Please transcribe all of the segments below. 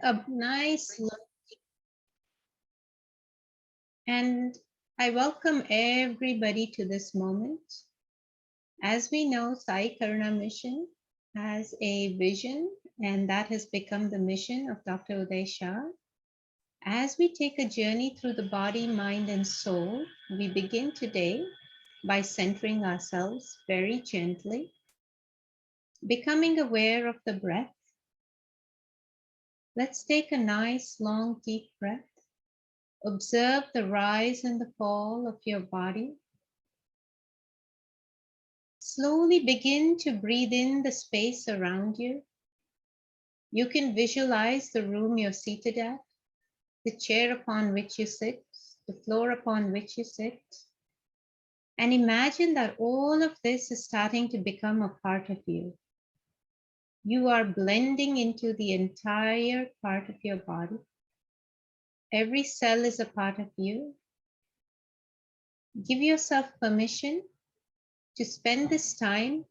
a nice look, and I welcome everybody to this moment. As we know, Sai Karuna Mission has a vision, and that has become the mission of Dr. Uday Shah. As we take a journey through the body, mind, and soul, we begin today by centering ourselves very gently, becoming aware of the breath. Let's take a nice, long, deep breath. Observe the rise and the fall of your body. Slowly begin to breathe in the space around you. You can visualize the room you're seated at, the chair upon which you sit, the floor upon which you sit, and imagine that all of this is starting to become a part of you. You are blending into the entire part of your body. Every cell is a part of you. Give yourself permission to spend this time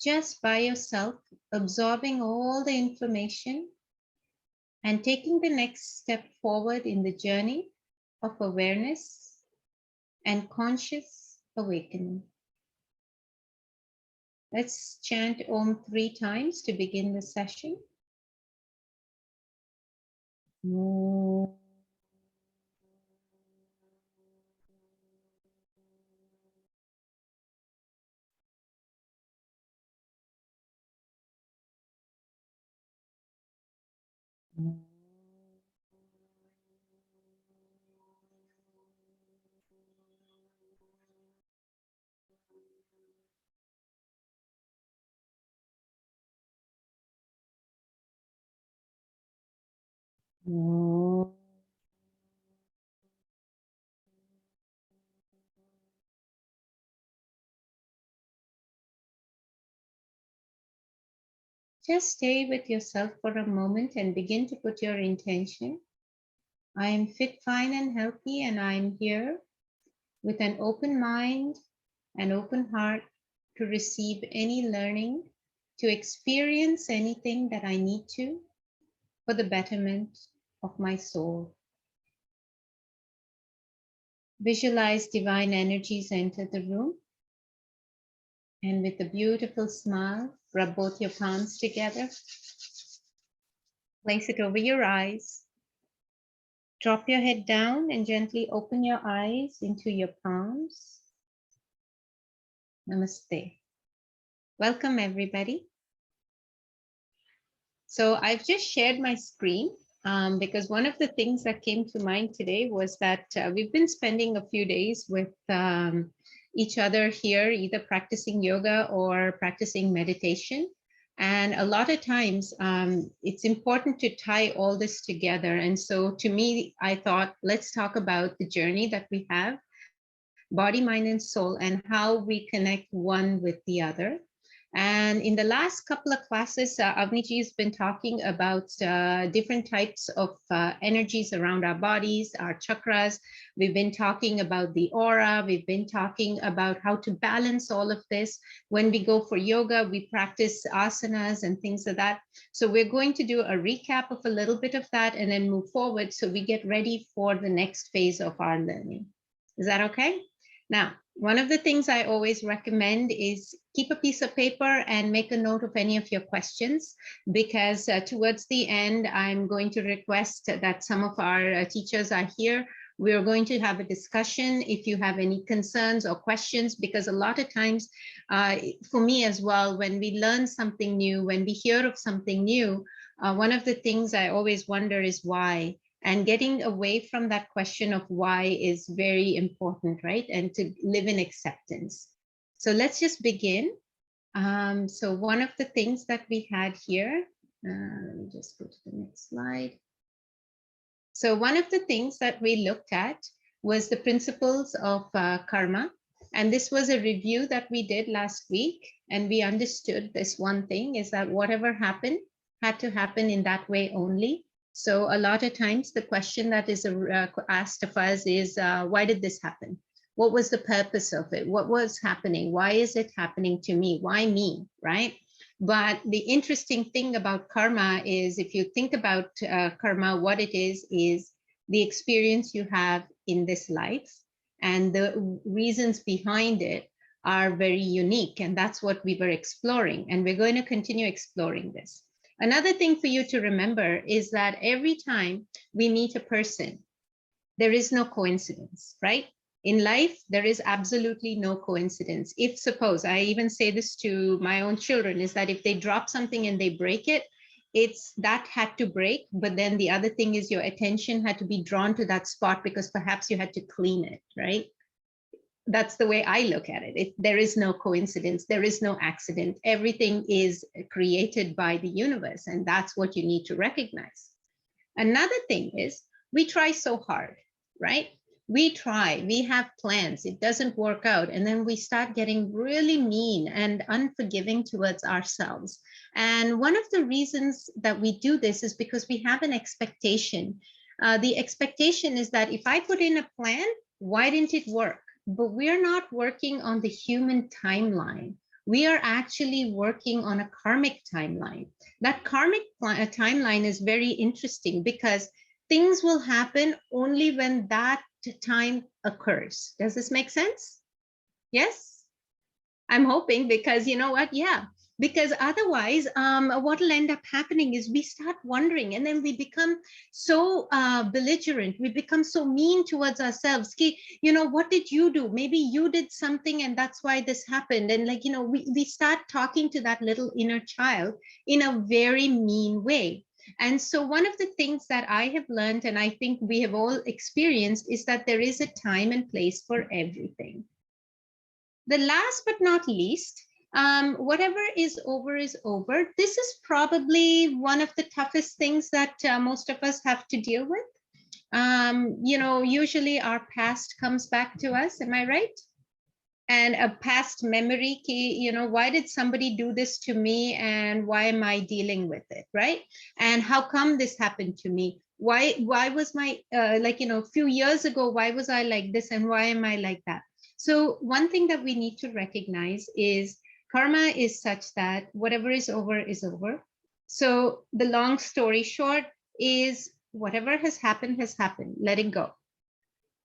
just by yourself, absorbing all the information and taking the next step forward in the journey of awareness and conscious awakening. Let's chant Om 3 times to begin the session. Om. Om. Just stay with yourself for a moment and begin to put your intention. I am fit, fine, and healthy, and I am here with an open mind and open heart to receive any learning, to experience anything that I need to for the betterment of my soul. Visualize divine energies enter the room, and with a beautiful smile, rub both your palms together. Place it over your eyes. Drop your head down and gently open your eyes into your palms. Namaste. Welcome, everybody. So I've just shared my screen because one of the things that came to mind today was that we've been spending a few days with each other here, either practicing yoga or practicing meditation. And a lot of times it's important to tie all this together. And so to me, I thought, let's talk about the journey that we have, body, mind, and soul, and how we connect one with the other. And in the last couple of classes, Avniji has been talking about different types of energies around our bodies, our chakras. We've been talking about the aura. We've been talking about how to balance all of this. When we go for yoga, we practice asanas and things like that. So we're going to do a recap of a little bit of that and then move forward so we get ready for the next phase of our learning. Is that okay? Now, one of the things I always recommend is keep a piece of paper and make a note of any of your questions, because towards the end, I'm going to request that some of our teachers are here. We're going to have a discussion if you have any concerns or questions, because a lot of times, for me as well, when we learn something new, when we hear of something new, one of the things I always wonder is why. And getting away from that question of why is very important, right? And to live in acceptance. So let's just begin. So one of the things that we had here, let me just go to the next slide. So one of the things that we looked at was the principles of karma. And this was a review that we did last week. And we understood this one thing is that whatever happened had to happen in that way only. So a lot of times the question that is asked of us is, why did this happen? What was the purpose of it? What was happening? Why is it happening to me? Why me, right? But the interesting thing about karma is, if you think about karma, what it is the experience you have in this life, and the reasons behind it are very unique. And that's what we were exploring. And we're going to continue exploring this. Another thing for you to remember is that every time we meet a person, there is no coincidence, right? In life, there is absolutely no coincidence. If suppose, I even say this to my own children, is that if they drop something and they break it, it's that had to break, but then the other thing is your attention had to be drawn to that spot because perhaps you had to clean it, right? That's the way I look at it. There is no coincidence, there is no accident. Everything is created by the universe, and that's what you need to recognize. Another thing is we try so hard, right? We try, we have plans, it doesn't work out, and then we start getting really mean and unforgiving towards ourselves. And one of the reasons that we do this is because we have an expectation. The expectation is that if I put in a plan, why didn't it work? But we're not working on the human timeline. We are actually working on a karmic timeline. That karmic timeline is very interesting because things will happen only when that time occurs. Does this make sense? Yes? I'm hoping, because you know what? Yeah. Because otherwise, what will end up happening is we start wondering, and then we become so belligerent. We become so mean towards ourselves. You know, what did you do? Maybe you did something and that's why this happened. And like, you know, we start talking to that little inner child in a very mean way. And so one of the things that I have learned, and I think we have all experienced, is that there is a time and place for everything. The last but not least, whatever is over is over. This is probably one of the toughest things that most of us have to deal with. You know, usually our past comes back to us, am I right? And a past memory, you know, why did somebody do this to me and why am I dealing with it, right? And how come this happened to me? Why was my, like, you know, a few years ago, why was I like this and why am I like that? So one thing that we need to recognize is karma is such that whatever is over is over. So the long story short is whatever has happened, let it go.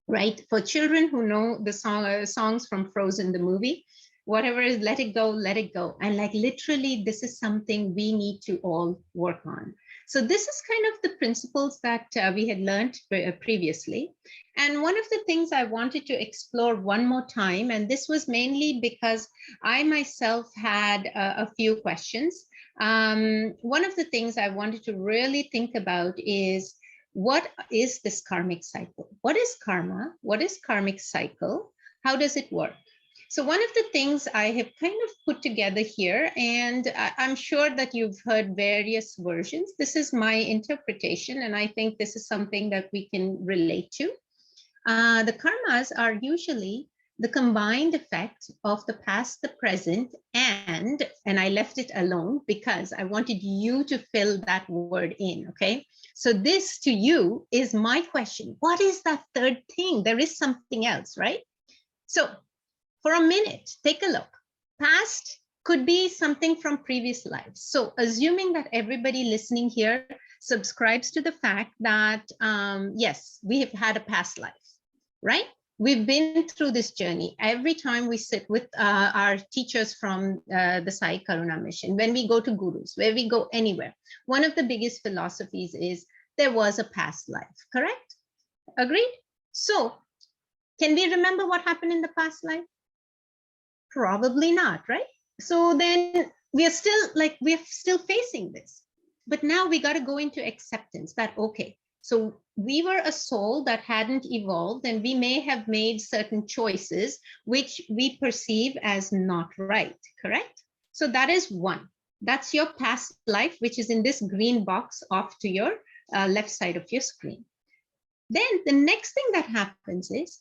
Right? For children who know the songs from Frozen, the movie, whatever is, let it go, let it go. And like literally, this is something we need to all work on. So this is kind of the principles that we had learned previously. And one of the things I wanted to explore one more time, and this was mainly because I myself had a few questions. One of the things I wanted to really think about is, what is this karmic cycle? What is karma? What is karmic cycle? How does it work? So one of the things I have kind of put together here, and I'm sure that you've heard various versions. This is my interpretation, and I think this is something that we can relate to. The karmas are usually the combined effect of the past, the present, and I left it alone because I wanted you to fill that word in, okay? So this to you is my question. What is that third thing? There is something else, right? So for a minute, take a look. Past could be something from previous lives. So assuming that everybody listening here subscribes to the fact that, yes, we have had a past life, right? We've been through this journey. Every time we sit with our teachers from the Sai Karuna mission, when we go to gurus, where we go anywhere, one of the biggest philosophies is there was a past life, correct? Agreed? So can we remember what happened in the past life? Probably not, right? So then we're still facing this. But now we got to go into acceptance that, okay, so we were a soul that hadn't evolved, and we may have made certain choices which we perceive as not right, correct? So that is one. That's your past life, which is in this green box off to your left side of your screen. Then the next thing that happens is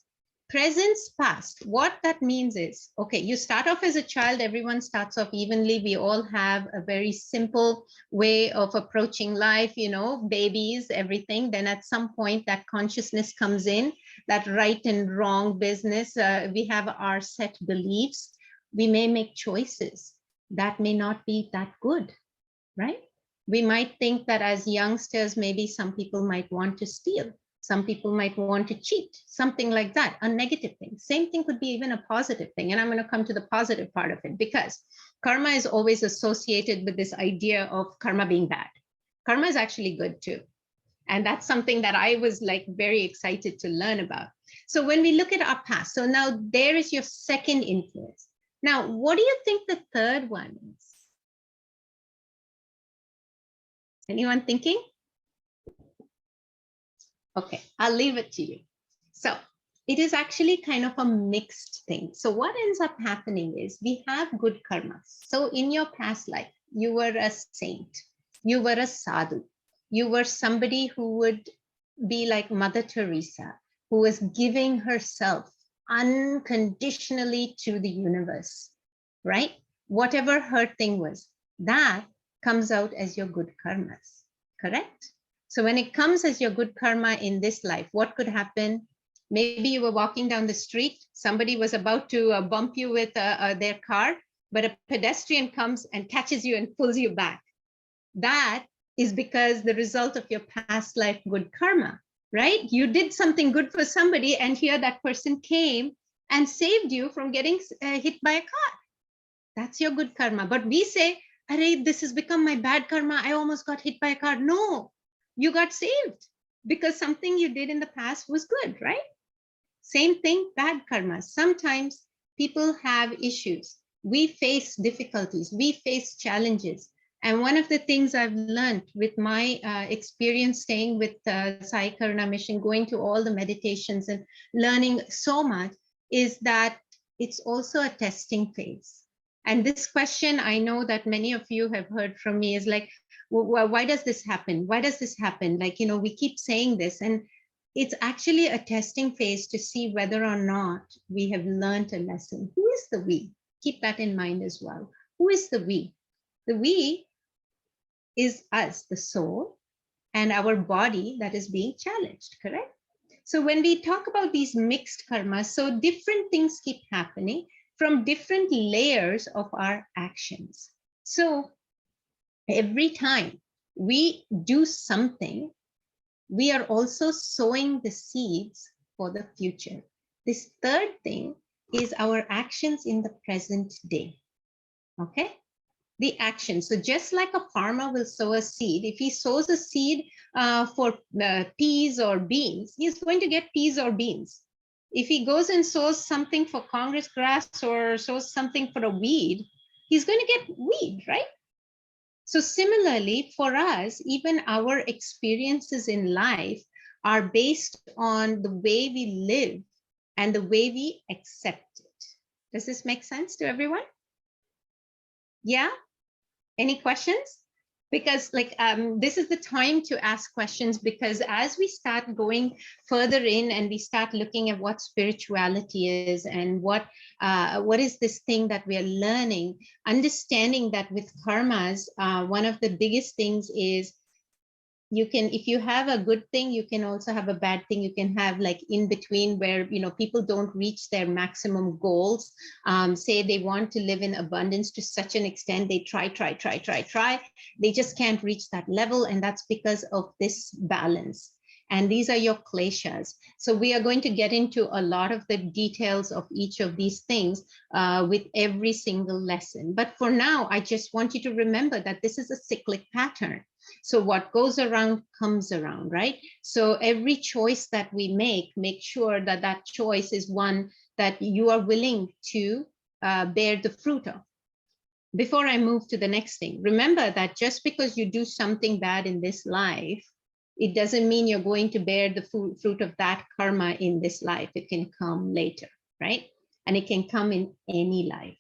presence, past. What that means is, okay, you start off as a child, everyone starts off evenly. We all have a very simple way of approaching life, you know, babies, everything. Then at some point that consciousness comes in, that right and wrong business. We have our set beliefs. We may make choices. that may not be that good, right? We might think that as youngsters, maybe some people might want to steal. Some people might want to cheat, something like that, a negative thing. Same thing could be even a positive thing. And I'm going to come to the positive part of it, because karma is always associated with this idea of karma being bad. Karma is actually good too. And that's something that I was like very excited to learn about. So when we look at our past, so now there is your second influence. Now, what do you think the third one is? Anyone thinking? Okay, I'll leave it to you. So it is actually kind of a mixed thing. So what ends up happening is we have good karma. So in your past life, you were a saint, you were a sadhu, you were somebody who would be like Mother Teresa, who was giving herself unconditionally to the universe, right? Whatever her thing was, that comes out as your good karmas, correct? So when it comes as your good karma in this life, what could happen? Maybe you were walking down the street, somebody was about to bump you with their car, but a pedestrian comes and catches you and pulls you back. That is because the result of your past life good karma, right? You did something good for somebody, and here that person came and saved you from getting hit by a car. That's your good karma. But we say, Arey, this has become my bad karma. I almost got hit by a car. No, you got saved because something you did in the past was good, right? Same thing, bad karma. Sometimes people have issues. We face difficulties. We face challenges. And one of the things I've learned with my experience staying with Sai Karuna Mission, going to all the meditations and learning so much, is that it's also a testing phase. And this question, I know that many of you have heard from me, is like, well, why does this happen? Why does this happen? Like, you know, we keep saying this, and it's actually a testing phase to see whether or not we have learned a lesson. Who is the we? Keep that in mind as well. Who is the we? The we is us, the soul, and our body that is being challenged, correct? So when we talk about these mixed karmas, so different things keep happening from different layers of our actions. So every time we do something, we are also sowing the seeds for the future. This third thing is our actions in the present day, okay? The action. So just like a farmer will sow a seed, if he sows a seed for peas or beans, he's going to get peas or beans. If he goes and sows something for Congress grass or sows something for a weed, he's going to get weed, right? So similarly, for us, even our experiences in life are based on the way we live and the way we accept it. Does this make sense to everyone? Yeah? Any questions? Because like this is the time to ask questions, because as we start going further in and we start looking at what spirituality is and what is this thing that we are learning, understanding that with karmas, one of the biggest things is you can, if you have a good thing, you can also have a bad thing. You can have like in between where, you know, people don't reach their maximum goals. Say they want to live in abundance to such an extent, they try. They just can't reach that level. And that's because of this balance. And these are your kleshas. So we are going to get into a lot of the details of each of these things with every single lesson. But for now, I just want you to remember that this is a cyclic pattern. So what goes around comes around, right? So every choice that we make sure that that choice is one that you are willing to bear the fruit of. Before I move to the next thing, remember that just because you do something bad in this life, it doesn't mean you're going to bear the fruit of that karma in this life. It can come later, right? And it can come in any life.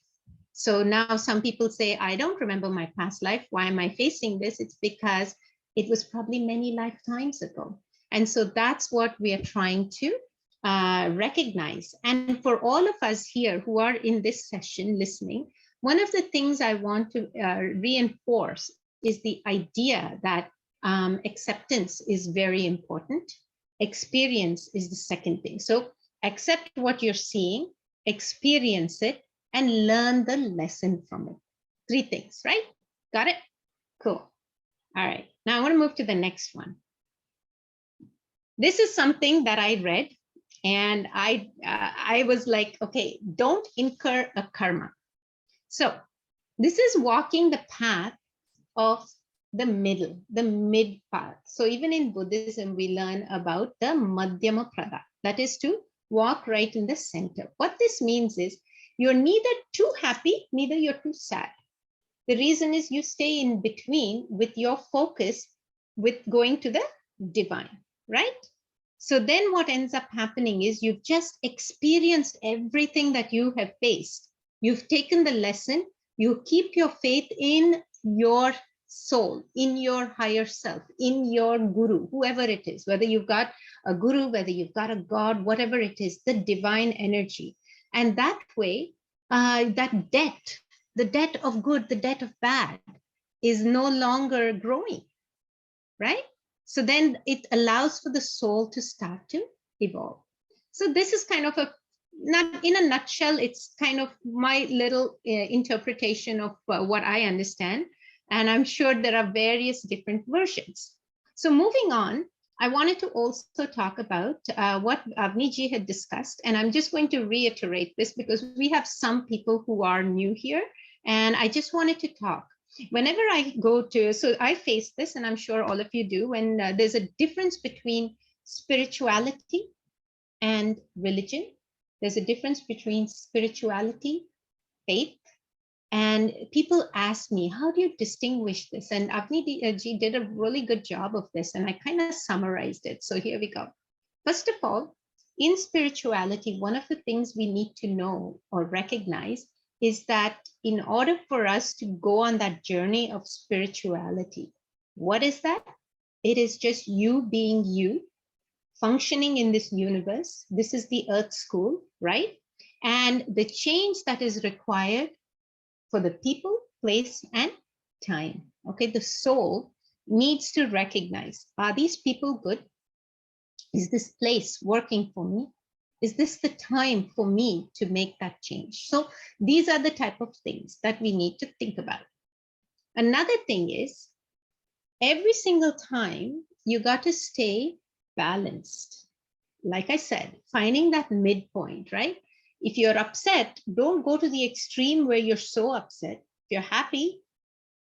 So now some people say, I don't remember my past life. Why am I facing this? It's because it was probably many lifetimes ago. And so that's what we are trying to recognize. And for all of us here who are in this session listening, one of the things I want to reinforce is the idea that acceptance is very important. Experience is the second thing. So accept what you're seeing, experience it, and learn the lesson from it. Three things, right? Got it? Cool. All right. Now I want to move to the next one. This is something that I read, and I was like, okay, don't incur a karma. So this is walking the path of the middle, the mid path. So even in Buddhism, we learn about the Madhyama Prada, that is to walk right in the center. What this means is you're neither too happy, neither you're too sad. The reason is you stay in between with your focus with going to the divine, right? So then what ends up happening is you've just experienced everything that you have faced. You've taken the lesson, you keep your faith in your soul, in your higher self, in your guru, whoever it is, whether you've got a guru, whether you've got a God, whatever it is, the divine energy. And that way, that debt, the debt of good, the debt of bad is no longer growing, right? So then it allows for the soul to start to evolve. So this is kind of a, not in a nutshell, it's kind of my little interpretation of what I understand. And I'm sure there are various different versions. So moving on, I wanted to also talk about what Avniji had discussed. And I'm just going to reiterate this because we have some people who are new here. And I just wanted to talk. Whenever I go to, so I face this, and I'm sure all of you do, when there's a difference between spirituality and religion. There's a difference between spirituality, faith, and people ask me, how do you distinguish this? And Avni ji did a really good job of this, and I kind of summarized it. So here we go. First of all, in spirituality, one of the things we need to know or recognize is that in order for us to go on that journey of spirituality, what is that? It is just you being you, functioning in this universe. This is the Earth School, right? And the change that is required for the people, place, and time. Okay, the soul needs to recognize, are these people good? Is this place working for me? Is this the time for me to make that change? So these are the type of things that we need to think about. Another thing is, every single time you got to stay balanced. Like I said, finding that midpoint, right? If you're upset, don't go to the extreme where you're so upset. If you're happy,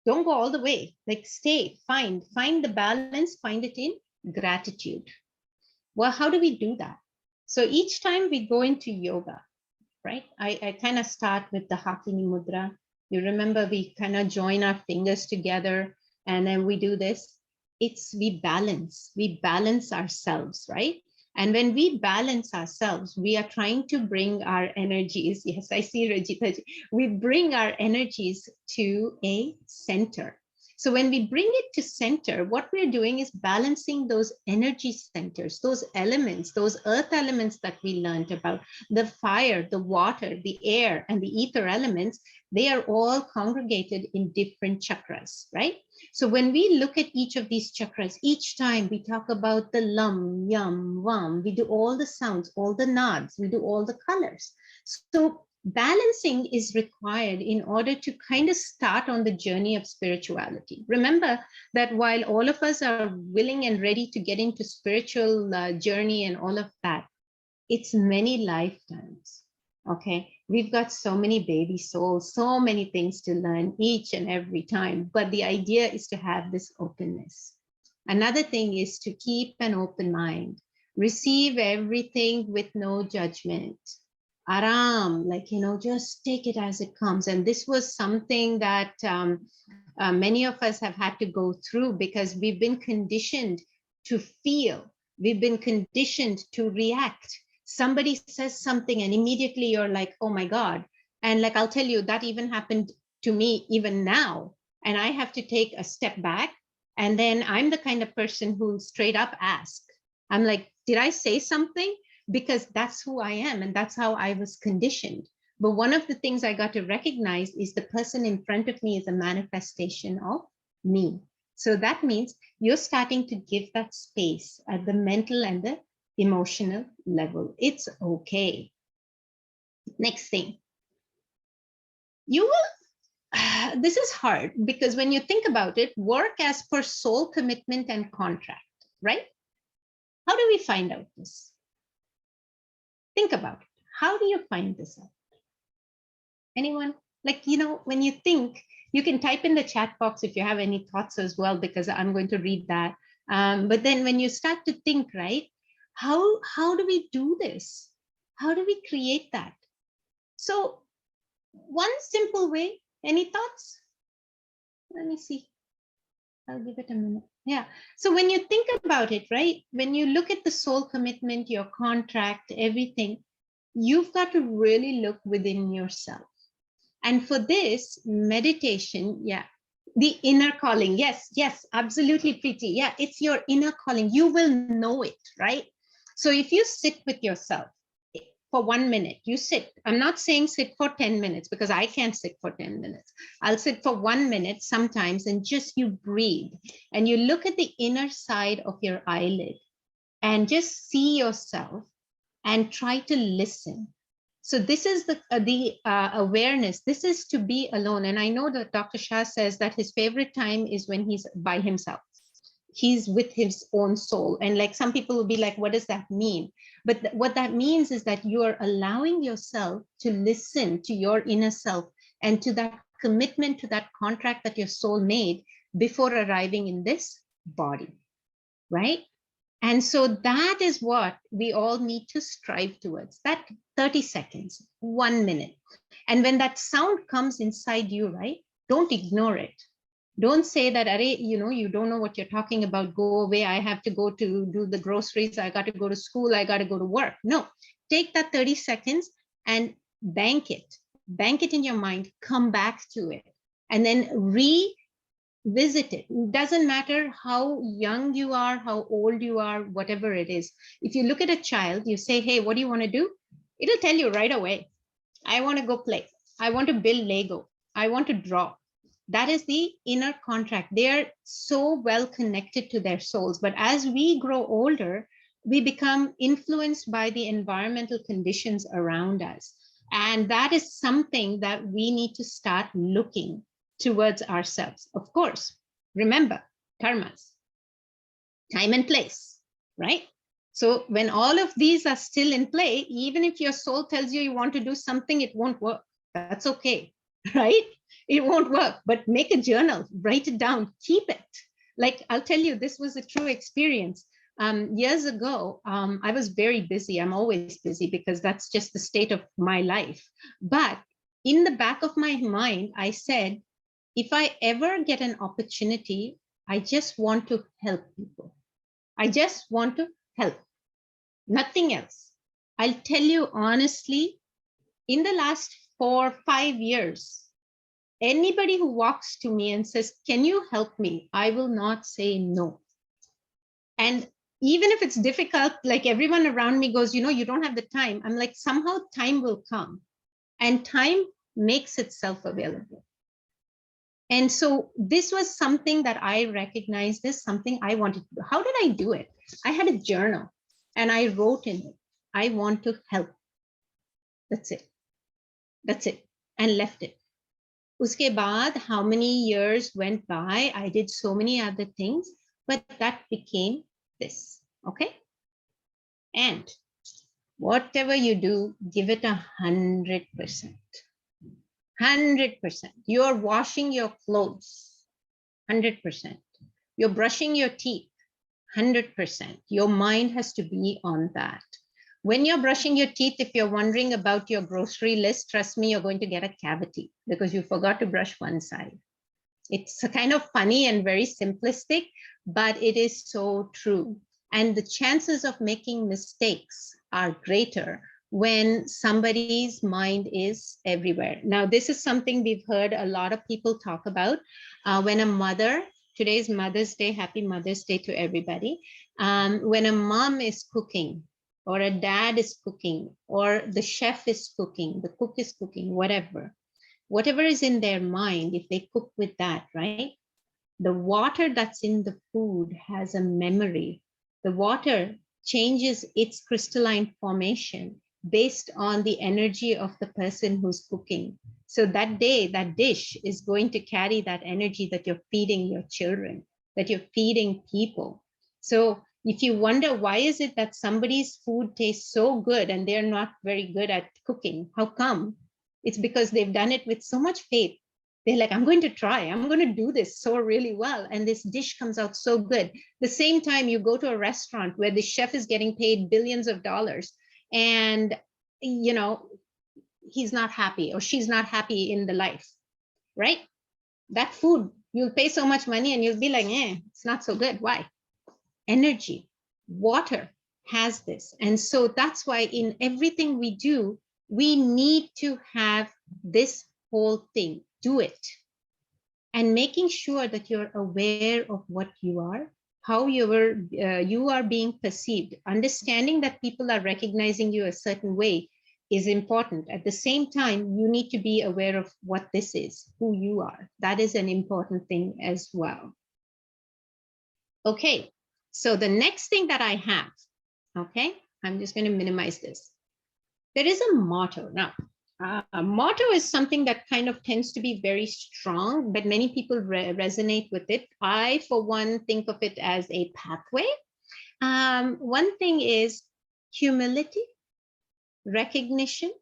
don't go all the way. Like stay, find the balance, find it in gratitude. Well, how do we do that? So each time we go into yoga, right? I kind of start with the Hakini Mudra. You remember we kind of join our fingers together and then we do this. We balance ourselves, right? And when we balance ourselves, we are trying to bring our energies. Yes, I see Rajita. We bring our energies to a center. So when we bring it to center, what we're doing is balancing those energy centers, those elements, those earth elements that we learned about, the fire, the water, the air, and the ether elements. They are all congregated in different chakras, right? So when we look at each of these chakras, each time we talk about the lam, yam, vam, we do all the sounds, all the nods, we do all the colors. So balancing is required in order to kind of start on the journey of spirituality. Remember that while all of us are willing and ready to get into spiritual journey and all of that, it's many lifetimes. Okay, we've got so many baby souls, so many things to learn each and every time. But the idea is to have this openness. Another thing is to keep an open mind, receive everything with no judgment. Aram, like, just take it as it comes. And this was something that many of us have had to go through because we've been conditioned to feel, we've been conditioned to react. Somebody says something and immediately you're like, oh my God. And like, I'll tell you, that even happened to me even now. And I have to take a step back. And then I'm the kind of person who straight up ask. I'm like, did I say something? Because that's who I am and that's how I was conditioned. But one of the things I got to recognize is the person in front of me is a manifestation of me. So that means you're starting to give that space at the mental and the emotional level. It's okay. Next thing. You will this is hard because when you think about it, work as per soul commitment and contract, right? How do we find out this? Think about it. How do you find this out? Anyone? Like, when you think, you can type in the chat box if you have any thoughts as well, because I'm going to read that. But then when you start to think, right, how do we do this? How do we create that? So one simple way, any thoughts? Let me see. I'll give it a minute. Yeah. So when you think about it, right, when you look at the soul commitment, your contract, everything, you've got to really look within yourself. And for this meditation, yeah, the inner calling. Yes, yes, absolutely, Preeti. Yeah, it's your inner calling. You will know it, right? So if you sit with yourself for 1 minute, you sit. I'm not saying sit for 10 minutes because I can't sit for 10 minutes. I'll sit for 1 minute sometimes and just you breathe and you look at the inner side of your eyelid and just see yourself and try to listen. So this is the awareness. This is to be alone. And I know that Dr. Shah says that his favorite time is when he's by himself. He's with his own soul. And like some people will be like, what does that mean? But what that means is that you are allowing yourself to listen to your inner self and to that commitment, to that contract that your soul made before arriving in this body, right? And so that is what we all need to strive towards, that 30 seconds, 1 minute. And when that sound comes inside you, right, don't ignore it. Don't say that, you don't know what you're talking about, go away, I have to go to do the groceries, I got to go to school, I got to go to work. No, take that 30 seconds and bank it in your mind, come back to it, and then visit it. It doesn't matter how young you are, how old you are, whatever it is. If you look at a child, you say, hey, what do you want to do? It'll tell you right away. I want to go play. I want to build Lego. I want to draw. That is the inner contract. They're so well connected to their souls. But as we grow older, we become influenced by the environmental conditions around us. And that is something that we need to start looking towards ourselves. Of course, remember, karmas, time and place, right? So when all of these are still in play, even if your soul tells you want to do something, it won't work. That's okay, right? It won't work, but make a journal, write it down, keep it. Like, I'll tell you, this was a true experience. Years ago, I was very busy. I'm always busy because that's just the state of my life. But in the back of my mind, I said, if I ever get an opportunity, I just want to help people. I just want to help, nothing else. I'll tell you honestly, in the last 4 or 5 years, anybody who walks to me and says, can you help me? I will not say no. And even if it's difficult, like everyone around me goes, you don't have the time. I'm like, somehow time will come and time makes itself available. And so this was something that I recognized as something I wanted to do. How did I do it? I had a journal and I wrote in it, I want to help. That's it. That's it. And left it. Uske baad, how many years went by? I did so many other things, but that became this. Okay. And whatever you do, give it 100%. 100%. You're washing your clothes, 100%. You're brushing your teeth, 100%. Your mind has to be on that. When you're brushing your teeth, if you're wondering about your grocery list, trust me, you're going to get a cavity because you forgot to brush one side. It's kind of funny and very simplistic, but it is so true. And the chances of making mistakes are greater when somebody's mind is everywhere. Now, this is something we've heard a lot of people talk about. When a mother, today's Mother's Day, happy Mother's Day to everybody. When a mom is cooking, or a dad is cooking, or the chef is cooking, the cook is cooking, whatever is in their mind, if they cook with that, right? The water that's in the food has a memory. The water changes its crystalline formation based on the energy of the person who's cooking. So that day, that dish is going to carry that energy that you're feeding your children, that you're feeding people. So if you wonder why is it that somebody's food tastes so good and they're not very good at cooking, how come? It's because they've done it with so much faith. They're like, I'm going to try, I'm going to do this so really well, and this dish comes out so good. The same time you go to a restaurant where the chef is getting paid billions of dollars, and you know, he's not happy or she's not happy in the life, right? That food, you'll pay so much money and you'll be like, it's not so good. Why? Energy, water has this. And so that's why in everything we do, we need to have this whole thing, do it. And making sure that you're aware of what you are, how you are being perceived. Understanding that people are recognizing you a certain way is important. At the same time, you need to be aware of what this is, who you are. That is an important thing as well. Okay, so the next thing that I have, okay, I'm just going to minimize this. There is a motto. Now, a motto is something that kind of tends to be very strong, but many people resonate with it. I, for one, think of it as a pathway. One thing is humility, recognition,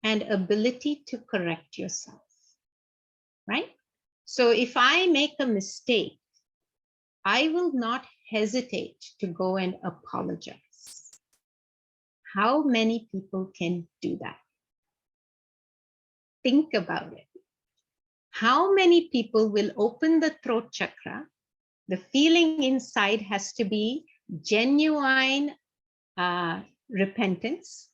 and ability to correct yourself, right? So if I make a mistake, I will not hesitate to go and apologize. How many people can do that? Think about it. How many people will open the throat chakra? The feeling inside has to be genuine repentance,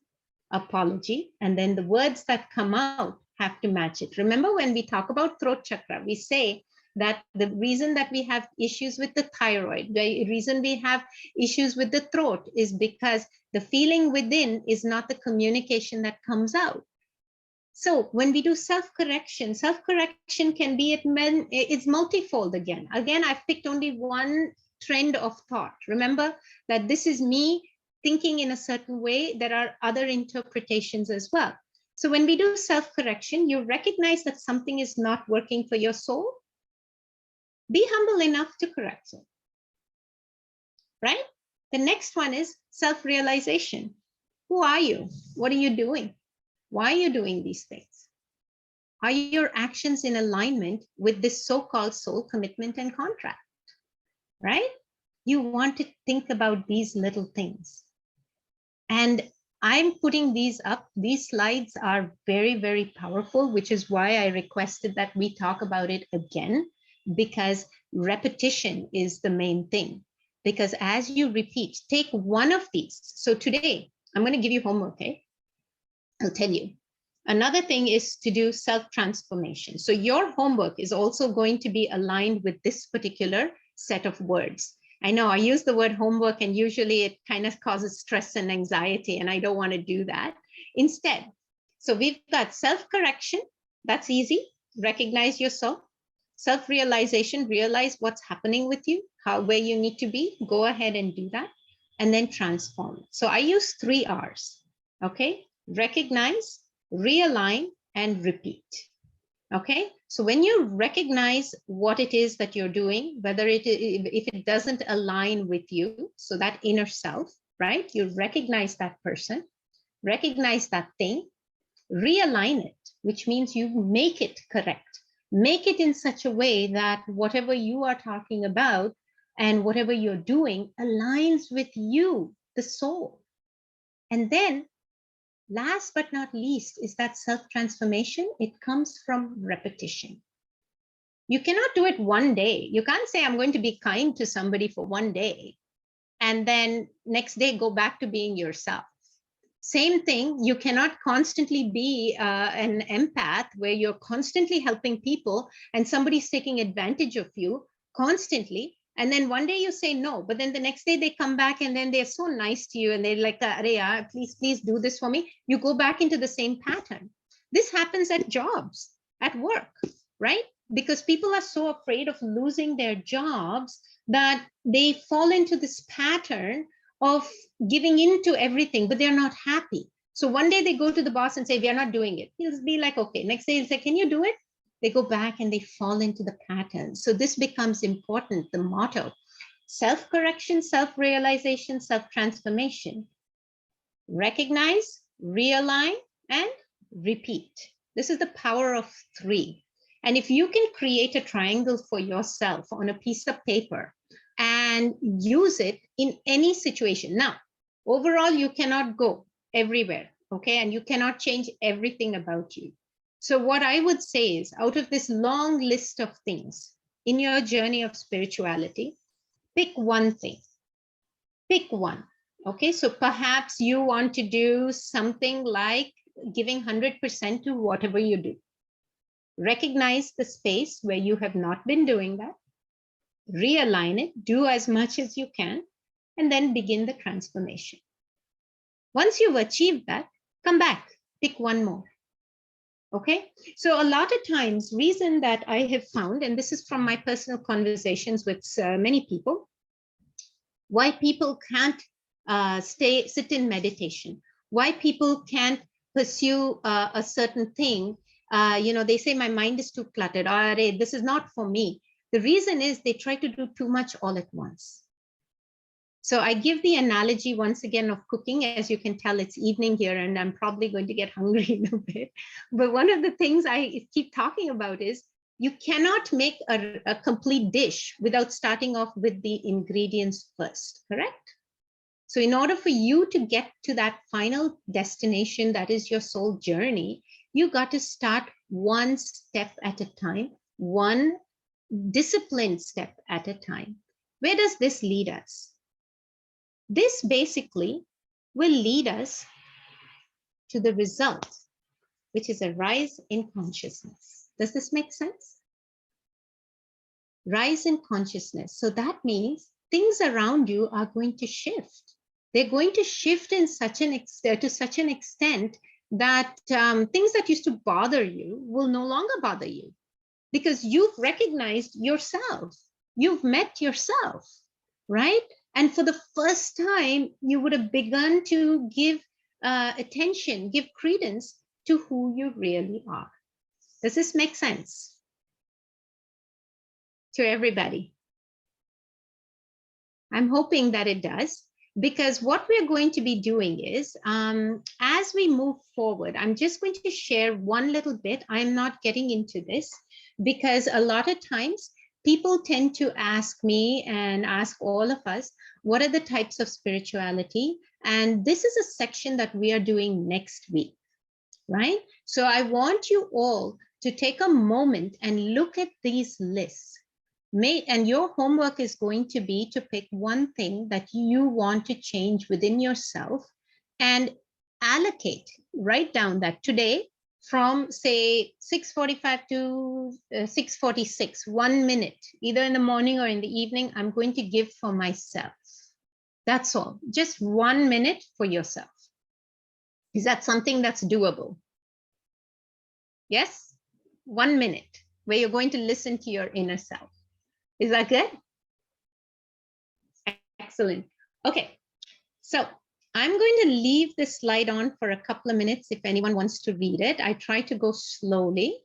apology, and then the words that come out have to match it. Remember, when we talk about throat chakra, we say that the reason that we have issues with the thyroid, the reason we have issues with the throat is because the feeling within is not the communication that comes out. So when we do self-correction can be, it's multifold again. Again, I've picked only one trend of thought. Remember that this is me thinking in a certain way. There are other interpretations as well. So when we do self-correction, you recognize that something is not working for your soul. Be humble enough to correct it, right? The next one is self-realization. Who are you? What are you doing? Why are you doing these things? Are your actions in alignment with this so-called soul commitment and contract, right? You want to think about these little things. And I'm putting these up. These slides are very, very powerful, which is why I requested that we talk about it again, because repetition is the main thing. Because as you repeat, take one of these. So today, I'm going to give you homework, okay? I'll tell you. Another thing is to do self-transformation. So your homework is also going to be aligned with this particular set of words. I know I use the word homework and usually it kind of causes stress and anxiety, and I don't want to do that. Instead, so we've got self-correction. That's easy. Recognize yourself. Self-realization, realize what's happening with you, where you need to be. Go ahead and do that. And then transform. So I use 3 R's. Okay. Recognize, realign, and repeat. Okay, so when you recognize what it is that you're doing, whether if it doesn't align with you, so that inner self, right? You recognize that person, recognize that thing, realign it, which means you make it correct. Make it in such a way that whatever you are talking about and whatever you're doing aligns with you, the soul. And then last but not least is that self-transformation. It comes from repetition. You cannot do it one day. You can't say, I'm going to be kind to somebody for one day, and then next day go back to being yourself. Same thing, you cannot constantly be an empath where you're constantly helping people and somebody's taking advantage of you constantly. And then one day you say no, but then the next day they come back and then they're so nice to you and they're like, please do this for me. You go back into the same pattern. This happens at jobs, at work, right? Because people are so afraid of losing their jobs that they fall into this pattern of giving in to everything, but they're not happy. So one day they go to the boss and say, we are not doing it. He'll be like, okay. Next day he'll say, can you do it? They go back and they fall into the pattern. So this becomes important, the motto: self-correction, self-realization, self-transformation. Recognize, realign, and repeat. This is the power of 3. And if you can create a triangle for yourself on a piece of paper and use it in any situation. Now, overall, you cannot go everywhere, okay? And you cannot change everything about you. So what I would say is, out of this long list of things in your journey of spirituality, pick one thing. Pick one. Okay, so perhaps you want to do something like giving 100% to whatever you do. Recognize the space where you have not been doing that. Realign it, do as much as you can, and then begin the transformation. Once you've achieved that, come back, pick one more. Okay, so a lot of times, reason that I have found, and this is from my personal conversations with many people, why people can't sit in meditation, why people can't pursue a certain thing. They say my mind is too cluttered, or this is not for me. The reason is they try to do too much all at once. So I give the analogy once again of cooking. As you can tell, it's evening here and I'm probably going to get hungry in a bit. But one of the things I keep talking about is you cannot make a complete dish without starting off with the ingredients first, correct? So in order for you to get to that final destination, that is your soul journey, you got to start one step at a time, one disciplined step at a time. Where does this lead us? This basically will lead us to the result, which is a rise in consciousness. Does this make sense? Rise in consciousness. So that means things around you are going to shift. They're going to shift in to such an extent that things that used to bother you will no longer bother you, because you've recognized yourself. You've met yourself, right? And for the first time, you would have begun to give attention, give credence to who you really are. Does this make sense to everybody? I'm hoping that it does, because what we're going to be doing is, as we move forward, I'm just going to share one little bit. I'm not getting into this because a lot of times people tend to ask me and ask all of us, what are the types of spirituality? And this is a section that we are doing next week, right? So I want you all to take a moment and look at these lists. And your homework is going to be to pick one thing that you want to change within yourself and allocate, write down that today from say 6:45 to 6:46, 1 minute, either in the morning or in the evening, I'm going to give for myself. That's all, just 1 minute for yourself. Is that something that's doable? Yes, 1 minute where you're going to listen to your inner self. Is that good? Excellent. Okay, so I'm going to leave this slide on for a couple of minutes if anyone wants to read it. I try to go slowly.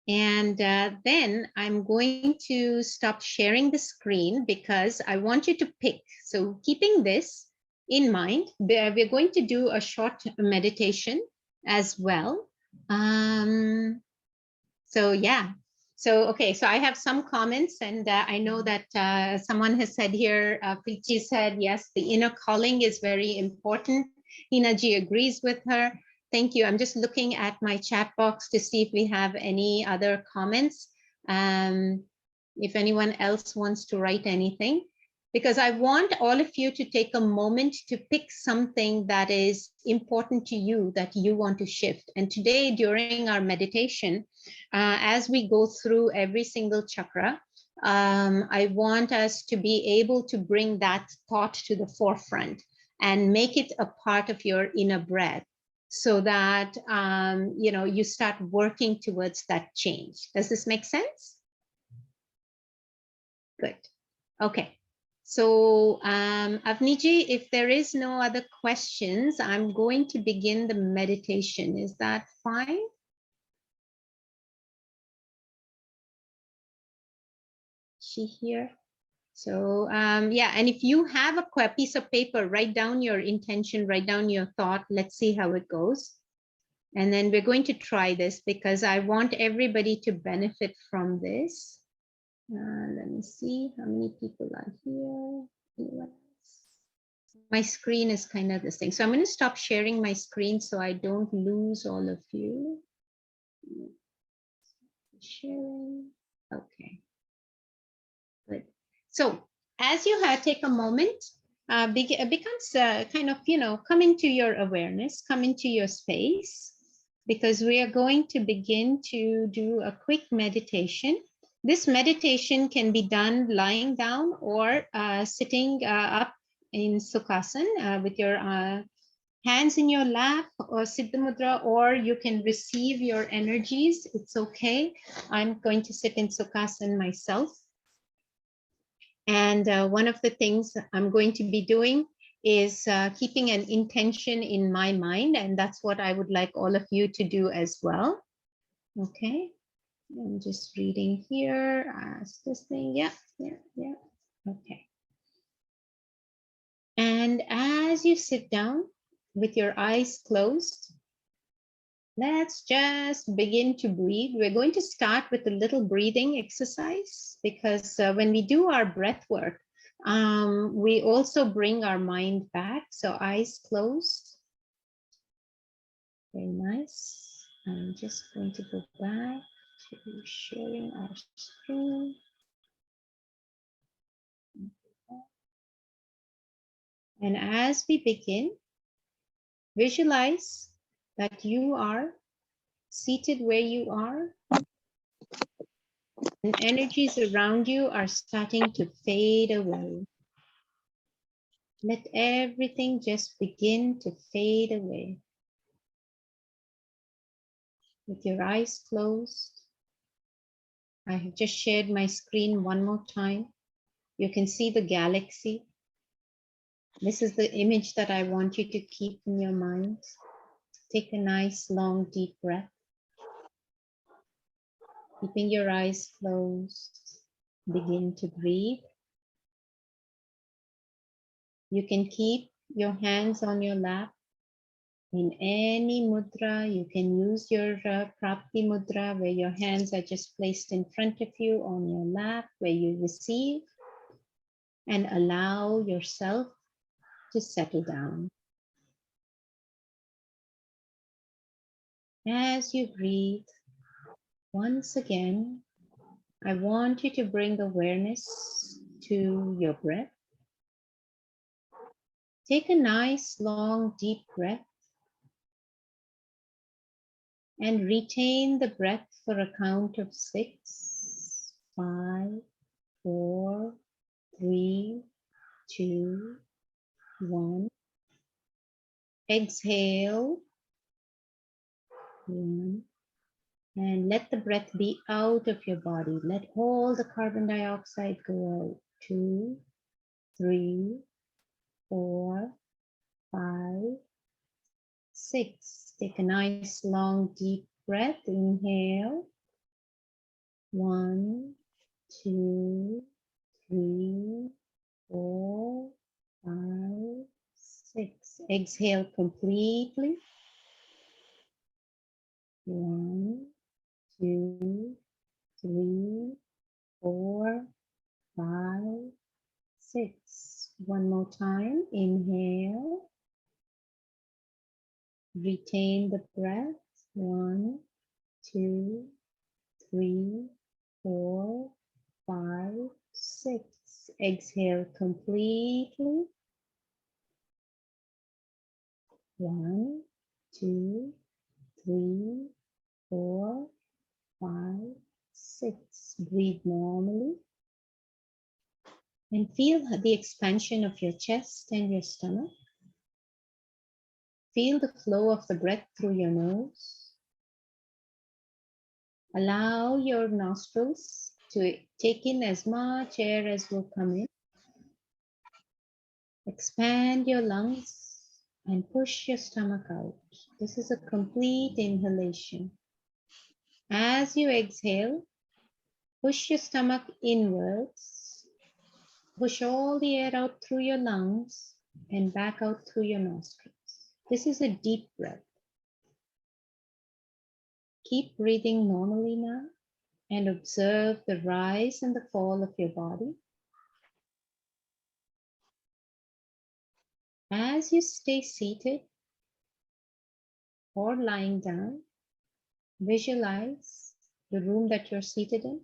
And then I'm going to stop sharing the screen because I want you to pick. So keeping this in mind, we're going to do a short meditation as well. So yeah. So, okay, so I have some comments, and I know that someone has said here, Preeti said, yes, the inner calling is very important. Hinaji agrees with her. Thank you. I'm just looking at my chat box to see if we have any other comments. If anyone else wants to write anything, because I want all of you to take a moment to pick something that is important to you that you want to shift. And today during our meditation, as we go through every single chakra, I want us to be able to bring that thought to the forefront and make it a part of your inner breath so that you start working towards that change. Does this make sense? Good. Okay. So Avniji, if there is no other questions, I'm going to begin the meditation. Is that fine? She here? So yeah, and if you have a piece of paper, write down your intention, write down your thought. Let's see how it goes. And then we're going to try this because I want everybody to benefit from this. Let me see how many people are here. Anyone else? My screen is kind of this thing. So I'm going to stop sharing my screen so I don't lose all of you. Sharing. Okay, good. So as you take a moment, becomes kind of, come into your awareness, come into your space, because we are going to begin to do a quick meditation. This meditation can be done lying down or sitting up in Sukhasana with your hands in your lap or Siddha Mudra, or you can receive your energies. It's okay. I'm going to sit in Sukhasana myself. And one of the things I'm going to be doing is keeping an intention in my mind. And that's what I would like all of you to do as well. Okay. I'm just reading here. This thing. Yeah, yeah, yeah. Okay. And as you sit down with your eyes closed, let's just begin to breathe. We're going to start with a little breathing exercise because when we do our breath work, we also bring our mind back. So eyes closed. Very nice. I'm just going to go back to sharing our screen. And as we begin, visualize that you are seated where you are, and energies around you are starting to fade away. Let everything just begin to fade away. With your eyes closed, I have just shared my screen one more time. You can see the galaxy. This is the image that I want you to keep in your mind. Take a nice, long, deep breath. Keeping your eyes closed, begin to breathe. You can keep your hands on your lap. In any mudra, you can use your Prapti mudra, where your hands are just placed in front of you on your lap, where you receive and allow yourself to settle down. As you breathe, once again, I want you to bring awareness to your breath. Take a nice, long, deep breath and retain the breath for a count of 6, 5, 4, 3, 2, 1. Exhale. 1. And let the breath be out of your body. Let all the carbon dioxide go out. 2, 3, 4, 5, 6. Take a nice long deep breath. Inhale. 1, 2, 3, 4, 5, 6. Exhale completely. 1, 2, 3, 4, 5, 6. One more time. Inhale. Retain the breath. 1, 2, 3, 4, 5, 6. Exhale completely. 1, 2, 3, 4, 5, 6. Breathe normally. And feel the expansion of your chest and your stomach. Feel the flow of the breath through your nose. Allow your nostrils to take in as much air as will come in. Expand your lungs and push your stomach out. This is a complete inhalation. As you exhale, push your stomach inwards. Push all the air out through your lungs and back out through your nostrils. This is a deep breath. Keep breathing normally now and observe the rise and the fall of your body. As you stay seated or lying down, visualize the room that you're seated in.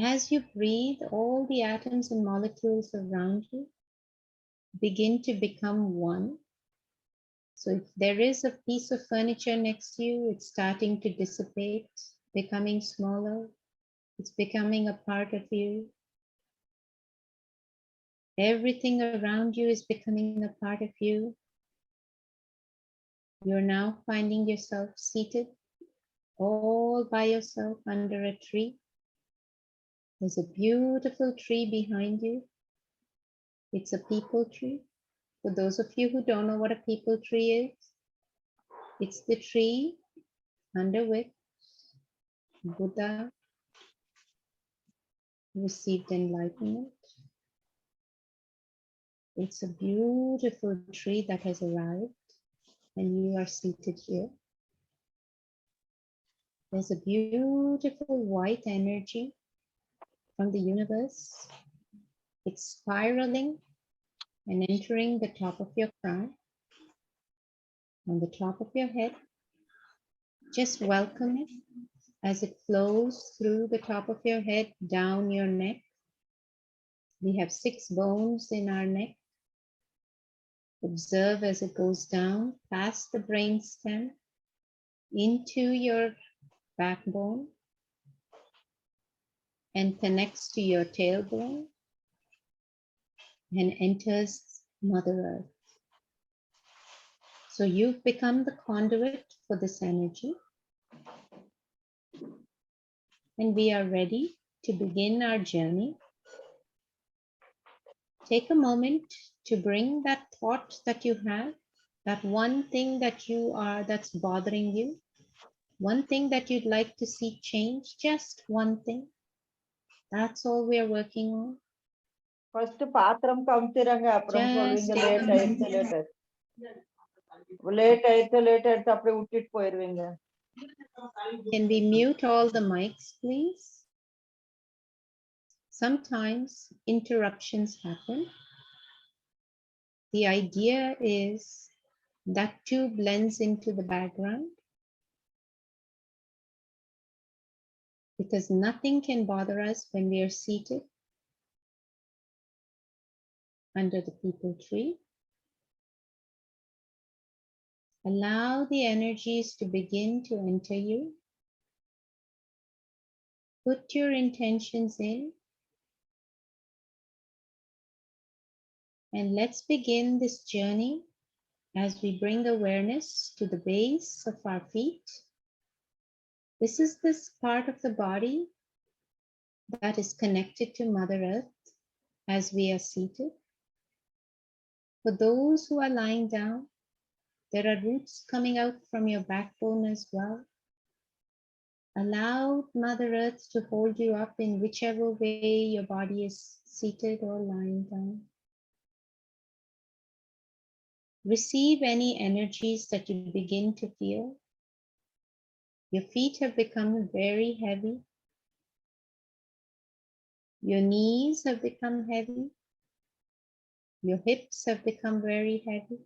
As you breathe, all the atoms and molecules around you begin to become one. So if there is a piece of furniture next to you, it's starting to dissipate, becoming smaller. It's becoming a part of you. Everything around you is becoming a part of you. You're now finding yourself seated all by yourself under a tree. There's a beautiful tree behind you. It's a peepal tree. For those of you who don't know what a peepal tree is, it's the tree under which Buddha received enlightenment. It's a beautiful tree that has arrived and you are seated here. There's a beautiful white energy from the universe. It's spiraling and entering the top of your crown, on the top of your head. Just welcome it as it flows through the top of your head, down your neck. We have 6 bones in our neck. Observe as it goes down past the brain stem into your backbone and connects to your tailbone and enters Mother Earth. So you've become the conduit for this energy. And we are ready to begin our journey. Take a moment to bring that thought that you have, that one thing that you are, that's bothering you, one thing that you'd like to see change, just one thing. That's all we are working on. First பாத்திரம் கவுத்திரங்க அப்புறம் சொல்வீங்க late ஆயிடுச்சு late ஆயிடுச்சு அப்படியே விட்டுட்டு போயிருவீங்க. Can we mute all the mics, please? Sometimes interruptions happen. The idea is that too blends into the background because nothing can bother us when we are seated under the peepal tree. Allow the energies to begin to enter you. Put your intentions in. And let's begin this journey as we bring awareness to the base of our feet. This is this part of the body that is connected to Mother Earth as we are seated. For those who are lying down, there are roots coming out from your backbone as well. Allow Mother Earth to hold you up in whichever way your body is seated or lying down. Receive any energies that you begin to feel. Your feet have become very heavy. Your knees have become heavy. Your hips have become very heavy.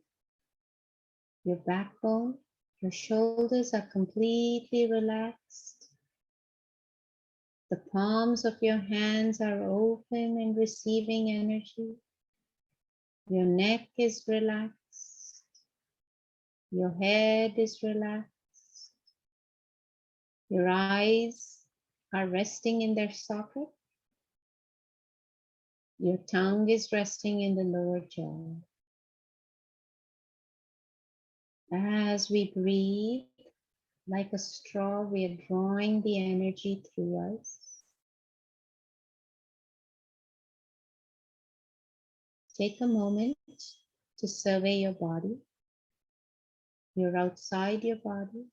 Your backbone, your shoulders are completely relaxed. The palms of your hands are open and receiving energy. Your neck is relaxed. Your head is relaxed. Your eyes are resting in their socket. Your tongue is resting in the lower jaw. As we breathe, like a straw, we are drawing the energy through us. Take a moment to survey your body. You're outside your body.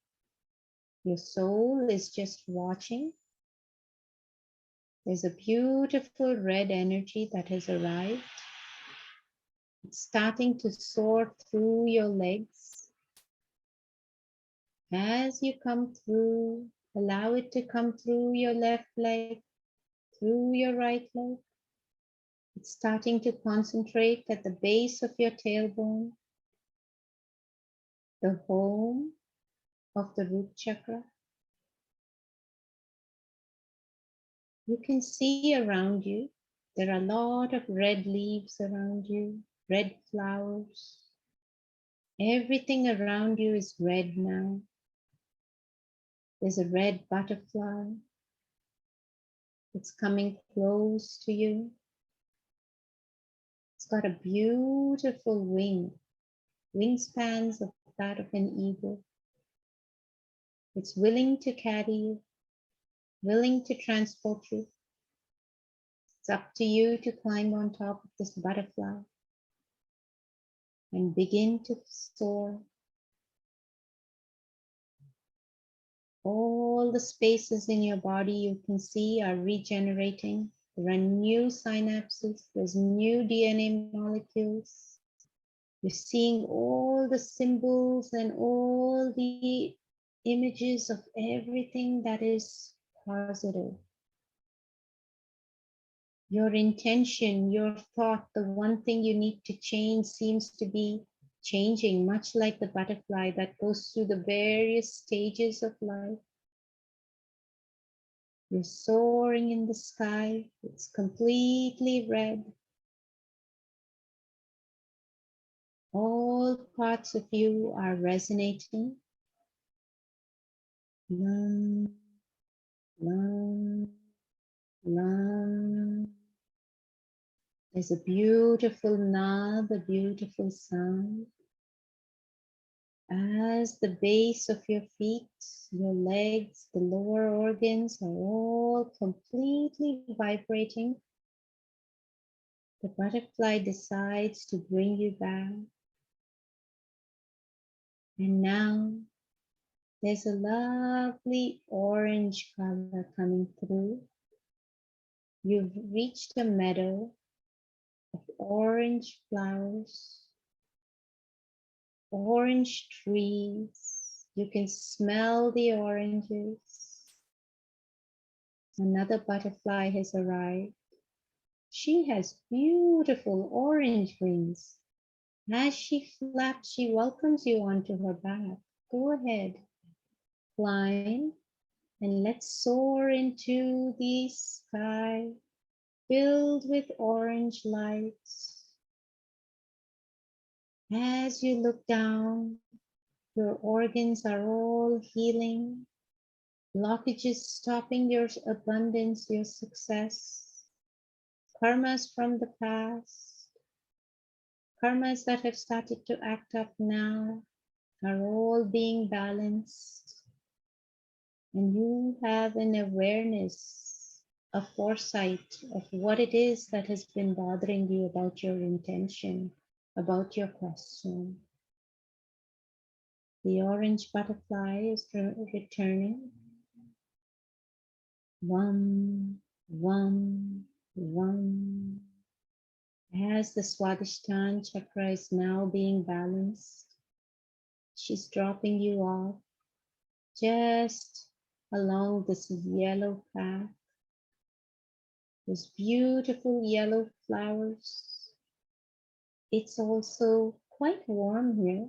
Your soul is just watching. There's a beautiful red energy that has arrived. It's starting to soar through your legs. As you come through, allow it to come through your left leg, through your right leg. It's starting to concentrate at the base of your tailbone, the home of the root chakra. You can see around you, there are a lot of red leaves around you, red flowers. Everything around you is red now. There's a red butterfly. It's coming close to you. It's got a beautiful wingspans of that of an eagle. It's willing to carry you, willing to transport you. It's up to you to climb on top of this butterfly and begin to soar. All the spaces in your body you can see are regenerating. There are new synapses, there's new DNA molecules. You're seeing all the symbols and all the images of everything that is positive. Your intention, your thought, the one thing you need to change seems to be changing, much like the butterfly that goes through the various stages of life. You're soaring in the sky. It's completely red. All parts of you are resonating. Lam, lam, lam. There's a beautiful nad, a beautiful sound. As the base of your feet, your legs, the lower organs are all completely vibrating, the butterfly decides to bring you back. And now there's a lovely orange color coming through. You've reached a meadow of orange flowers, orange trees. You can smell the oranges. Another butterfly has arrived. She has beautiful orange wings. As she flaps, she welcomes you onto her back. Go ahead, climb, and let's soar into the sky filled with orange lights. As you look down, your organs are all healing. Blockages stopping your abundance, your success. Karmas from the past, karmas that have started to act up now are all being balanced. And you have an awareness, a foresight of what it is that has been bothering you about your intention, about your question. The orange butterfly is returning. One, one, one. As the Swadhisthana chakra is now being balanced, she's dropping you off just along this yellow path. There's beautiful yellow flowers. It's also quite warm here.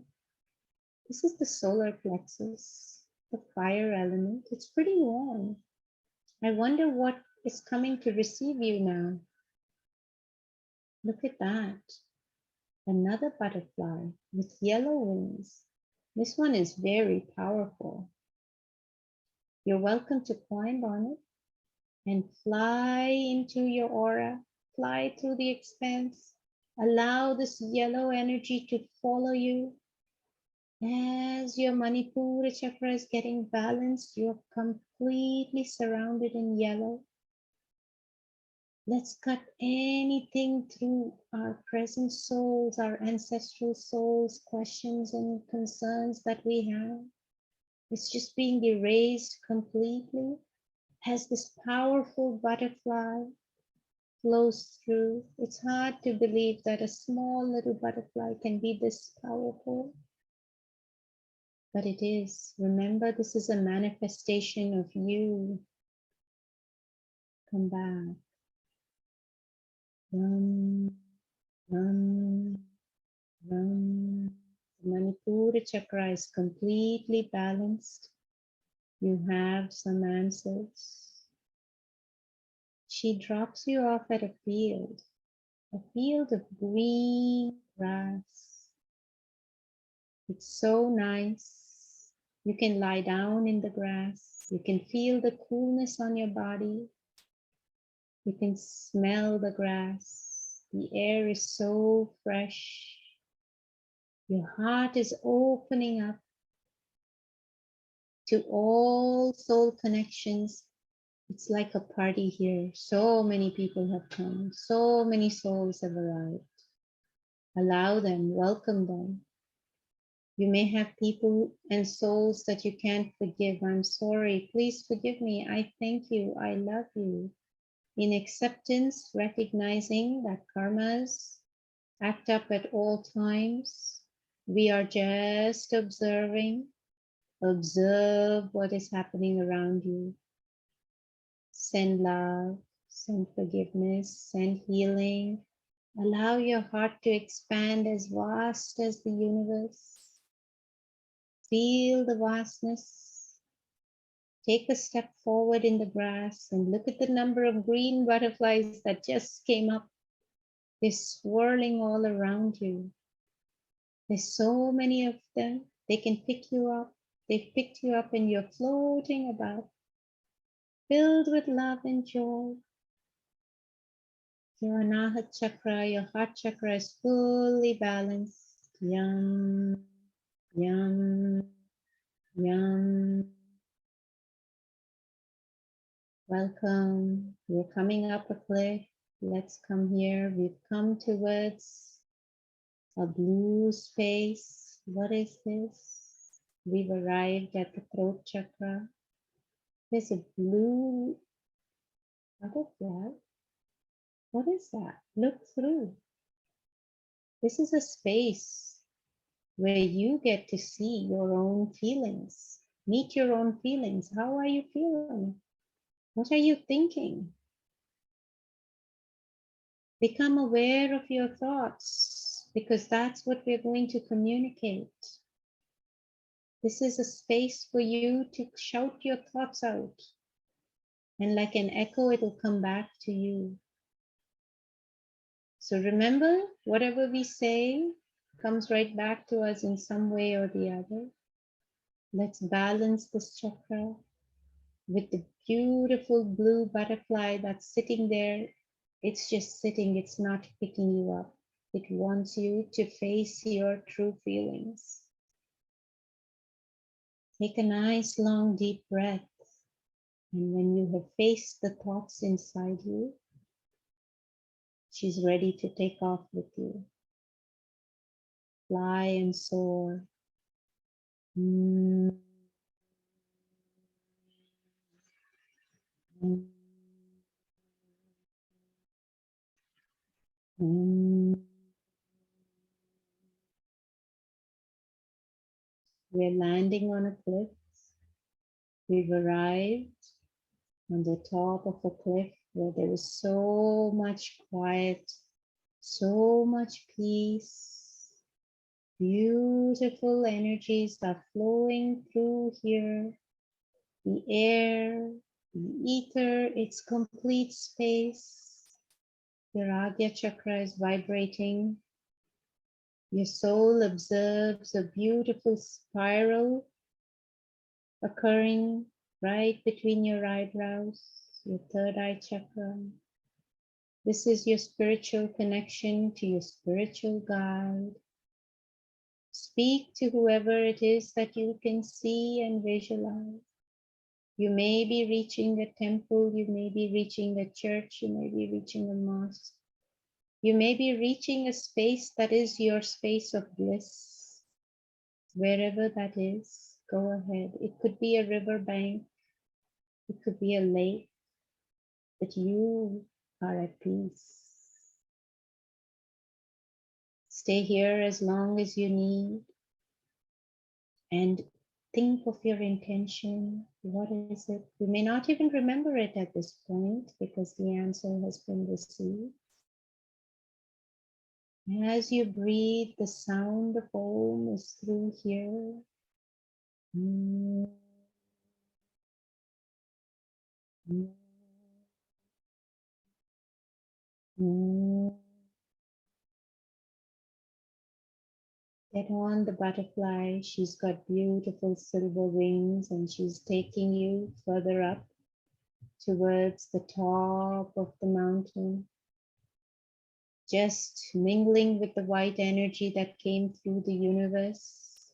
This is the solar plexus, the fire element. It's pretty warm. I wonder what is coming to receive you now. Look at that. Another butterfly with yellow wings. This one is very powerful. You're welcome to climb on it and fly into your aura, fly through the expanse. Allow this yellow energy to follow you. As your Manipura chakra is getting balanced, you're completely surrounded in yellow. Let's cut anything through our present souls, our ancestral souls, questions and concerns that we have. It's just being erased completely as this powerful butterfly flows through. It's hard to believe that a small little butterfly can be this powerful, but it is. Remember, this is a manifestation of you. Come back. Ram, ram, ram. The Manipura chakra is completely balanced. You have some answers. She drops you off at a field of green grass. It's so nice. You can lie down in the grass. You can feel the coolness on your body. You can smell the grass. The air is so fresh. Your heart is opening up to all soul connections. It's like a party here. So many people have come. So many souls have arrived. Allow them, welcome them. You may have people and souls that you can't forgive. I'm sorry. Please forgive me. I thank you. I love you. In acceptance, recognizing that karmas act up at all times. We are just observing. Observe what is happening around you. Send love, send forgiveness, send healing. Allow your heart to expand as vast as the universe. Feel the vastness. Take a step forward in the grass and look at the number of green butterflies that just came up. They're swirling all around you. There's so many of them. They can pick you up. They've picked you up and you're floating about, filled with love and joy. Your Anahat chakra, your heart chakra is fully balanced. Yum, yum, yum. Welcome. We're coming up a cliff. Let's come here. We've come towards a blue space. What is this? We've arrived at the throat chakra. There's a blue butterfly. What is that? Look through. This is a space where you get to see your own feelings. Meet your own feelings. How are you feeling? What are you thinking? Become aware of your thoughts because that's what we're going to communicate. This is a space for you to shout your thoughts out. And like an echo, it'll come back to you. So remember, whatever we say comes right back to us in some way or the other. Let's balance this chakra with the beautiful blue butterfly that's sitting there. It's just sitting, it's not picking you up. It wants you to face your true feelings. Take a nice long deep breath. And when you have faced the thoughts inside you, she's ready to take off with you. Fly and soar. Mm. Mm. Mm. We're landing on a cliff. We've arrived on the top of a cliff where there is so much quiet, so much peace. Beautiful energies are flowing through here. The air, the ether, it's complete space. Your Agya chakra is vibrating. Your soul observes a beautiful spiral occurring right between your eyebrows, your third eye chakra. This is your spiritual connection to your spiritual guide. Speak to whoever it is that you can see and visualize. You may be reaching a temple, you may be reaching a church, you may be reaching a mosque. You may be reaching a space that is your space of bliss. Wherever that is, go ahead. It could be a river bank, it could be a lake, but you are at peace. Stay here as long as you need and think of your intention. What is it? You may not even remember it at this point because the answer has been received. As you breathe, the sound of Om is through here. Mm. Mm. Mm. Get on the butterfly. She's got beautiful silver wings and she's taking you further up towards the top of the mountain. Just mingling with the white energy that came through the universe.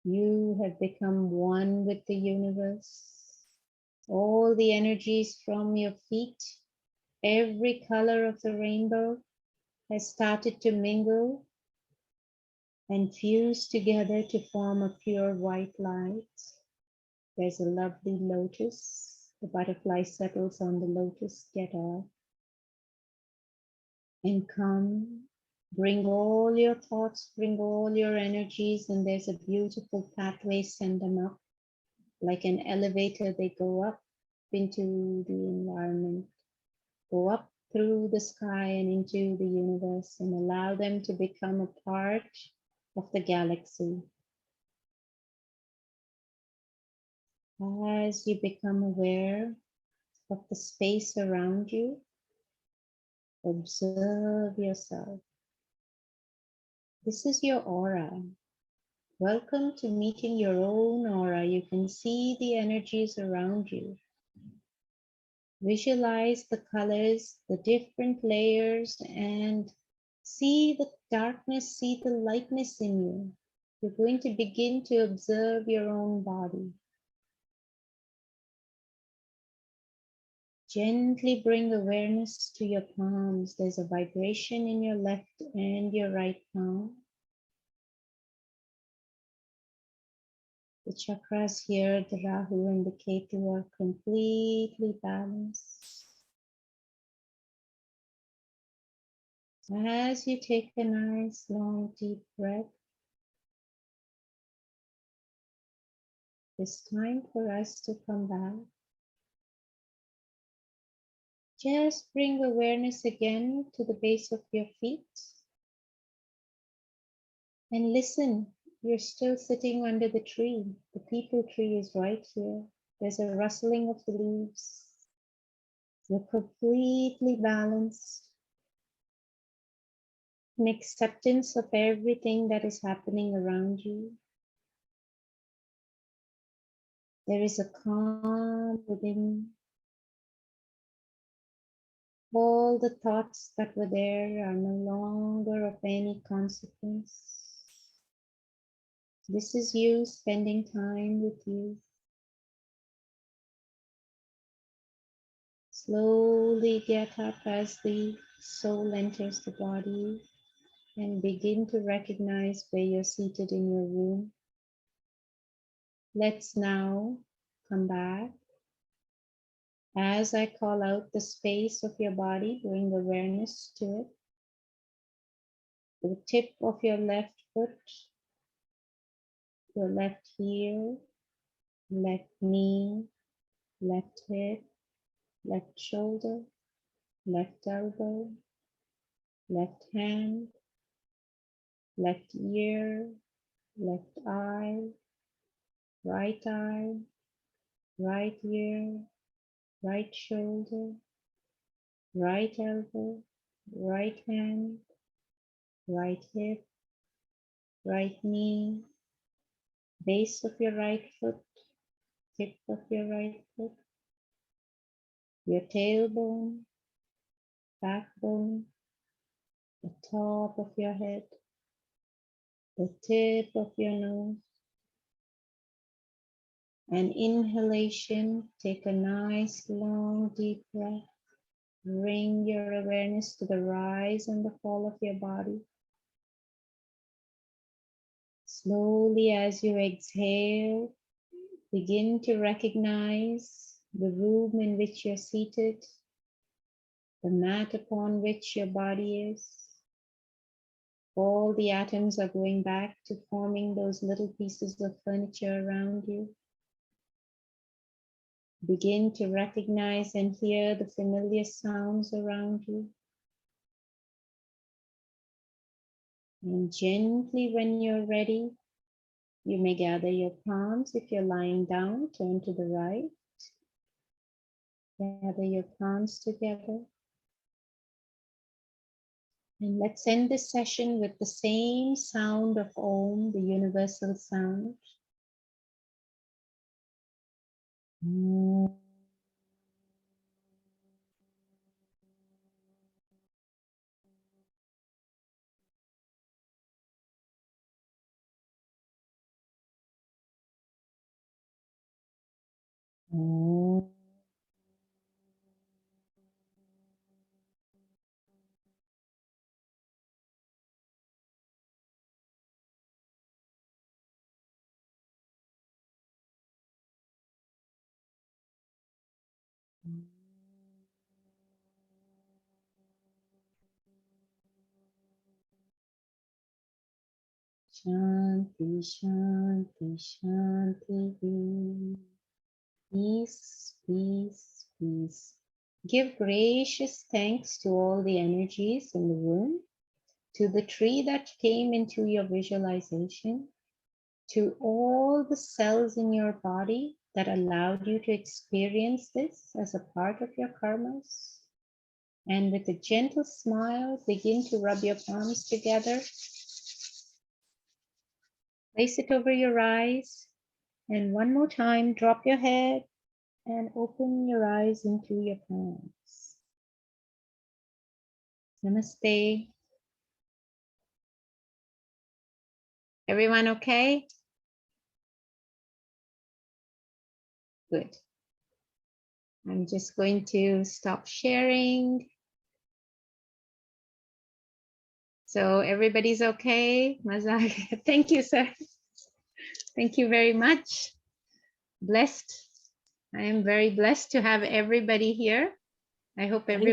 You have become one with the universe. All the energies from your feet, every color of the rainbow has started to mingle and fuse together to form a pure white light. There's a lovely lotus. The butterfly settles on the lotus. Get off and come. Bring all your thoughts, bring all your energies, and there's a beautiful pathway. Send them up. Like an elevator, they go up into the environment, go up through the sky and into the universe, and allow them to become a part of the galaxy. As you become aware of the space around you, observe yourself. This is your aura. Welcome to meeting your own aura. You can see the energies around you. Visualize the colors, the different layers, and see the darkness, see the lightness in you. You're going to begin to observe your own body. Gently bring awareness to your palms. There's a vibration in your left and your right palm. The chakras here, the Rahu and the Ketu, are completely balanced. As you take a nice long deep breath, it's time for us to come back. Just bring awareness again to the base of your feet and listen. You're still sitting under the tree. The peepal tree is right here. There's a rustling of the leaves. You're completely balanced in acceptance of everything that is happening around you. There is a calm within. All the thoughts that were there are no longer of any consequence. This is you spending time with you. Slowly get up as the soul enters the body and begin to recognize where you're seated in your room. Let's now come back. As I call out the space of your body, bring awareness to it. The tip of your left foot, your left heel, left knee, left hip, left shoulder, left elbow, left hand, left ear, left eye, right ear, right shoulder, right elbow, right hand, right hip, right knee, base of your right foot, tip of your right foot, your tailbone, backbone, the top of your head, the tip of your nose, And inhalation, take a nice long deep breath. Bring your awareness to the rise and the fall of your body. Slowly as you exhale, begin to recognize the room in which you're seated, the mat upon which your body is. All the atoms are going back to forming those little pieces of furniture around you. Begin to recognize and hear the familiar sounds around you. And gently, when you're ready, you may gather your palms. If you're lying down, turn to the right. Gather your palms together. And let's end this session with the same sound of Om, the universal sound. Om. Om. Shanti, Shanti, Shanti. Peace, peace, peace. Give gracious thanks to all the energies in the room, to the tree that came into your visualization, to all the cells in your body that allowed you to experience this as a part of your karmas. And with a gentle smile, begin to rub your palms together. Place it over your eyes. And one more time, drop your head and open your eyes into your palms. Namaste. Everyone okay? Good. I'm just going to stop sharing. So everybody's okay? Mazag. Thank you, sir. Thank you very much. Blessed. I am very blessed to have everybody here. I hope everyone